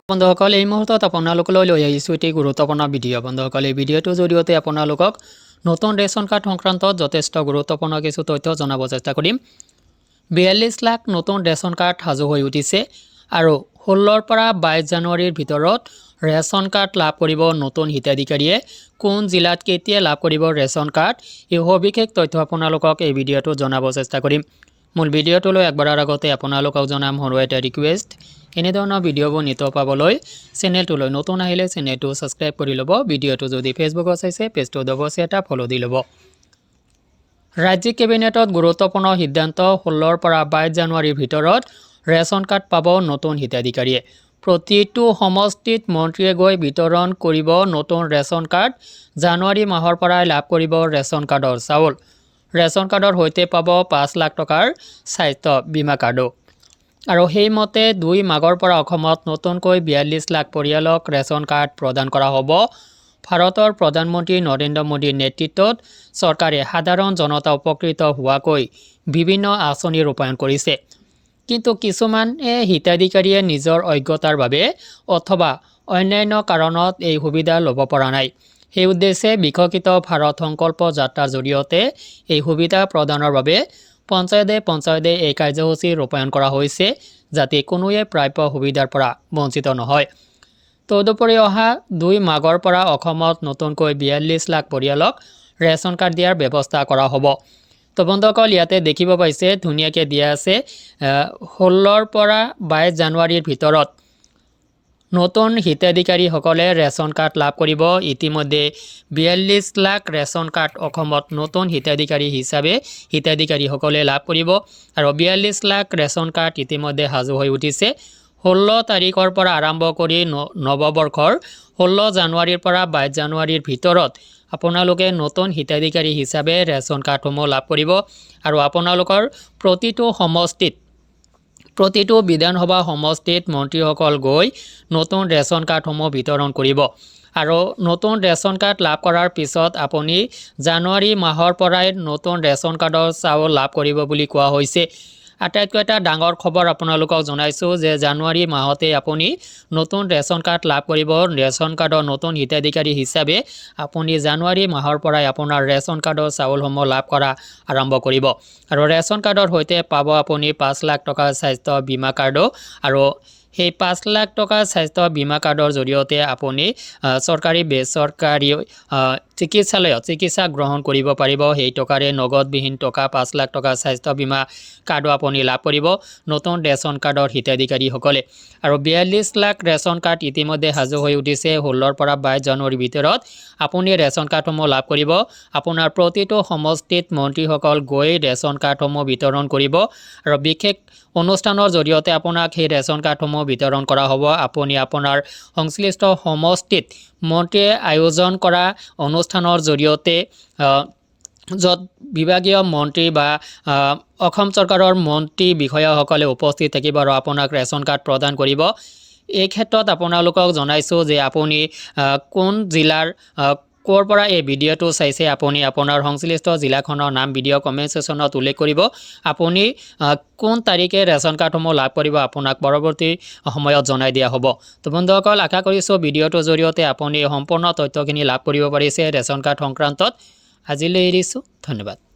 বন্ধুসকল এই মুহূৰ্তত আপোনালোকলৈ লৈ আহিছোঁ এটি গুৰুত্বপূৰ্ণ ভিডিঅ' বন্ধুসকল এই ভিডিঅ'টোৰ জৰিয়তে আপোনালোকক নতুন ৰেচন কাৰ্ড সংক্ৰান্তত যথেষ্ট গুৰুত্বপূৰ্ণ কিছু তথ্য জনাব চেষ্টা কৰিম 42 লাখ নতুন ৰেচন কাৰ্ড সাজু হৈ উঠিছে আৰু 16 পৰা 22 জানুৱাৰীৰ ভিতৰত ৰেচন কাৰ্ড লাভ কৰিব নতুন হিতাধিকাৰীয়ে কোন জিলাত কেতিয়া লাভ কৰিব ৰেচন কাৰ্ড এই সবিশেষ তথ্য আপোনালোকক এই ভিডিঅ'টো জনাব চেষ্টা কৰিম মূল ভিডিঅ'টোলৈ একবাৰৰ আগতে আপোনালোকক জনাম সৰু এটা ৰিকুৱেষ্ট এনেধৰণৰ ভিডিঅ'বোৰ নিত পাবলৈ চেনেলটোলৈ নতুন আহিলে চেনেলটো সাবস্ক্ৰাইব কৰি ল'ব ভিডিঅ'টো যদি ফেচবুকত চাইছে পেজটো অৱশ্যে এটা ফলো দি ল'ব ৰাজ্যিক কেবিনেটত গুৰুত্বপূৰ্ণ সিদ্ধান্ত 16 পৰা 22 জানুৱাৰীৰ ভিতৰত ৰেচন কাৰ্ড পাব নতুন হিতাধিকাৰীয়ে প্ৰতিটো সমষ্টিত মন্ত্ৰীয়ে গৈ বিতৰণ কৰিব নতুন ৰেচন কাৰ্ড জানুৱাৰী মাহৰ পৰাই লাভ কৰিব ৰেচন কাৰ্ডৰ চাউল ৰেচন কাৰ্ডৰ হৈতে পাব 5 লাখ টকাৰ স্বাস্থ্য বীমা কাৰ্ডো আৰু সেইমতে 2 মাঘৰ পৰা অসমত নতুনকৈ 42 লাখ পৰিয়ালক ৰেচন কাৰ্ড প্ৰদান কৰা হ'ব ভাৰতৰ প্ৰধানমন্ত্ৰী নৰেন্দ্ৰ মোদীৰ নেতৃত্বত চৰকাৰে সাধাৰণ জনতা উপকৃত হোৱাকৈ বিভিন্ন আঁচনি ৰূপায়ণ কৰিছে কিন্তু কিছুমান হিতাধিকাৰীয়ে নিজৰ অজ্ঞতাৰ বাবে অথবা অন্যান্য কাৰণত এই সুবিধা ল'ব পৰা নাই সেই উদ্দেশ্যে বিকশিত ভাৰত সংকল্প যাত্ৰাৰ জৰিয়তে এই সুবিধা প্ৰদানৰ বাবে পঞ্চায়তে এই কাৰ্যসূচী ৰূপায়ণ কৰা হৈছে যাতে কোনোৱে প্ৰাপ্য সুবিধাৰ পৰা বঞ্চিত নহয় তদুপৰি অহা 2 মাঘৰ পৰা অসমত নতুনকৈ 42 লাখ পৰিয়ালক ৰেচন কাৰ্ড দিয়াৰ ব্যৱস্থা কৰা হ'ব তো বন্ধুসকল ইয়াতে দেখিব পাইছে ধুনীয়াকৈ দিয়া আছে 16 পৰা 22 জানুৱাৰীৰ ভিতৰত নতুন হিতাধিকাৰীসকলে ৰেচন কাৰ্ড লাভ কৰিব ইতিমধ্যে 42 লাখ ৰেচন কাৰ্ড অসমত নতুন হিতাধিকাৰী হিচাপে হিতাধিকাৰীসকলে লাভ কৰিব আৰু 42 লাখ ৰেচন কাৰ্ড ইতিমধ্যে সাজু হৈ উঠিছে 16 তাৰিখৰ পৰা আৰম্ভ কৰি নৱবৰ্ষৰ 16 জানুৱাৰীৰ পৰা 22 জানুৱাৰীৰ ভিতৰত আপোনালোকে নতুন হিতাধিকাৰী হিচাপে ৰেচন কাৰ্ডসমূহ লাভ কৰিব আৰু আপোনালোকৰ প্ৰতিটো বিধানসভা সমষ্টিত মন্ত্ৰীসকল গৈ নতুন ৰেচন কাৰ্ডসমূহ বিতৰণ কৰিব আৰু নতুন ৰেচন কাৰ্ড লাভ কৰাৰ পিছত আপুনি জানুৱাৰী মাহৰ পৰাই নতুন ৰেচন কাৰ্ডৰ চাউল লাভ কৰিব বুলি কোৱা হৈছে আটাইতকৈ এটা ডাঙৰ খবৰ আপোনালোকক জনাইছোঁ যে জানুৱাৰী মাহতে আপুনি নতুন ৰেচন কাৰ্ড লাভ কৰিব ৰেচন কাৰ্ডৰ নতুন হিতাধিকাৰী হিচাপে আপুনি জানুৱাৰী মাহৰ পৰাই আপোনাৰ ৰেচন কাৰ্ডৰ চাউলসমূহ লাভ কৰা আৰম্ভ কৰিব আৰু ৰেচন কাৰ্ডৰ হৈতে পাব আপুনি 5 লাখ টকাৰ স্বাস্থ্য বীমা কাৰ্ডো আৰু সেই 5 লাখ টকাৰ স্বাস্থ্য বীমা কাৰ্ডৰ জৰিয়তে আপুনি চৰকাৰী বেচৰকাৰী চিকিৎসালয়ত চিকিৎসা গ্ৰহণ কৰিব পাৰিব সেই টকাৰে নগদবিহীন টকা 5 লাখ টকাৰ স্বাস্থ্য বীমা কাৰ্ডো আপুনি লাভ কৰিব নতুন ৰেচন কাৰ্ডৰ হিতাধিকাৰীসকলে আৰু 42 লাখ ৰেচন কাৰ্ড ইতিমধ্যে সাজু হৈ উঠিছে 16 পৰা 22 জানুৱাৰীৰ ভিতৰত আপুনি ৰেচন কাৰ্ডসমূহ লাভ কৰিব আপোনাৰ প্ৰতিটো সমষ্টিত মন্ত্ৰীসকল গৈ ৰেচন কাৰ্ডসমূহ বিতৰণ কৰিব আৰু বিশেষ অনুষ্ঠানৰ জৰিয়তে আপোনাক সেই ৰেচন কাৰ্ডসমূহ বিতৰণ কৰা হ'ব আপুনি আপোনাৰ সংশ্লিষ্ট সমষ্টিত মন্ত্ৰীয়ে আয়োজন কৰা অনুষ্ঠানৰ জৰিয়তে য'ত বিভাগীয় মন্ত্ৰী বা অসম চৰকাৰৰ মন্ত্ৰী বিষয়াসকলে উপস্থিত থাকিব আৰু আপোনাক ৰেচন কাৰ্ড প্ৰদান কৰিব এই ক্ষেত্ৰত আপোনালোকক জনাইছোঁ যে আপুনি কোন জিলাৰ ক'ৰ পৰা এই ভিডিঅ'টো চাইছে আপুনি আপোনাৰ সংশ্লিষ্ট জিলাখনৰ নাম ভিডিঅ' কমেণ্ট ছেকশ্যনত উল্লেখ কৰিব আপুনি কোন তাৰিখে ৰেচন কাৰ্ডসমূহ লাভ কৰিব আপোনাক পৰৱৰ্তী সময়ত জনাই দিয়া হ'ব তো বন্ধুসকল আশা কৰিছোঁ ভিডিঅ'টোৰ জৰিয়তে আপুনি সম্পূৰ্ণ তথ্যখিনি লাভ কৰিব পাৰিছে ৰেচন কাৰ্ড সংক্ৰান্তত আজিলৈ এৰিছোঁ ধন্যবাদ